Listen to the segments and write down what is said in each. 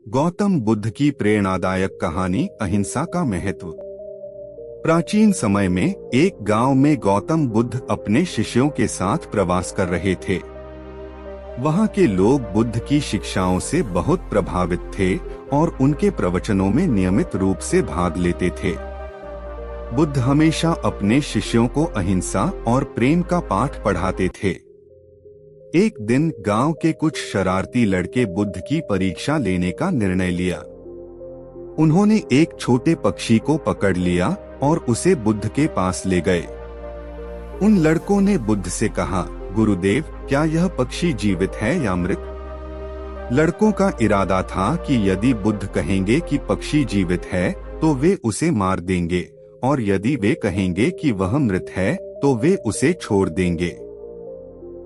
गौतम बुद्ध की प्रेरणादायक कहानी अहिंसा का महत्व। प्राचीन समय में एक गांव में गौतम बुद्ध अपने शिष्यों के साथ प्रवास कर रहे थे। वहां के लोग बुद्ध की शिक्षाओं से बहुत प्रभावित थे और उनके प्रवचनों में नियमित रूप से भाग लेते थे। बुद्ध हमेशा अपने शिष्यों को अहिंसा और प्रेम का पाठ पढ़ाते थे। एक दिन गांव के कुछ शरारती लड़के बुद्ध की परीक्षा लेने का निर्णय लिया। उन्होंने एक छोटे पक्षी को पकड़ लिया और उसे बुद्ध के पास ले गए। उन लड़कों ने बुद्ध से कहा, गुरुदेव, क्या यह पक्षी जीवित है या मृत? लड़कों का इरादा था कि यदि बुद्ध कहेंगे कि पक्षी जीवित है तो वे उसे मार देंगे, और यदि वे कहेंगे कि वह मृत है तो वे उसे छोड़ देंगे।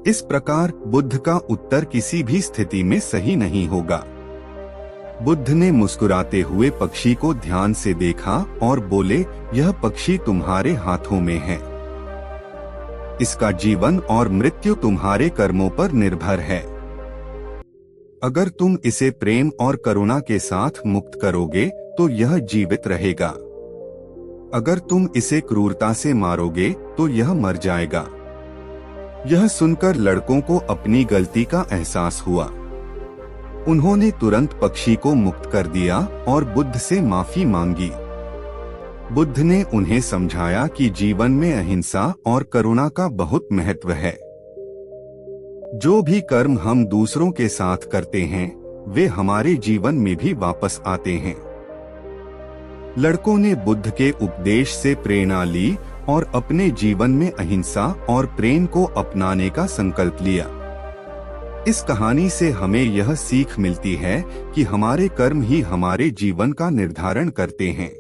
इस प्रकार बुद्ध का उत्तर किसी भी स्थिति में सही नहीं होगा। बुद्ध ने मुस्कुराते हुए पक्षी को ध्यान से देखा और बोले, यह पक्षी तुम्हारे हाथों में है। इसका जीवन और मृत्यु तुम्हारे कर्मों पर निर्भर है। अगर तुम इसे प्रेम और करुणा के साथ मुक्त करोगे तो यह जीवित रहेगा। अगर तुम इसे क्रूरता से मारोगे तो यह मर जाएगा। यह सुनकर लड़कों को अपनी गलती का एहसास हुआ। उन्होंने तुरंत पक्षी को मुक्त कर दिया और बुद्ध से माफी मांगी। बुद्ध ने उन्हें समझाया कि जीवन में अहिंसा और करुणा का बहुत महत्व है। जो भी कर्म हम दूसरों के साथ करते हैं वे हमारे जीवन में भी वापस आते हैं। लड़कों ने बुद्ध के उपदेश से प्रेरणा ली और अपने जीवन में अहिंसा और प्रेम को अपनाने का संकल्प लिया। इस कहानी से हमें यह सीख मिलती है कि हमारे कर्म ही हमारे जीवन का निर्धारण करते हैं।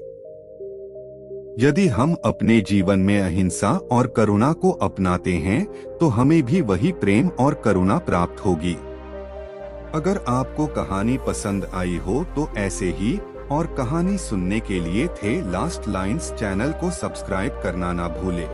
यदि हम अपने जीवन में अहिंसा और करुणा को अपनाते हैं तो हमें भी वही प्रेम और करुणा प्राप्त होगी। अगर आपको कहानी पसंद आई हो तो ऐसे ही और कहानी सुनने के लिए थे लास्ट लाइन्स चैनल को सब्सक्राइब करना ना भूलें।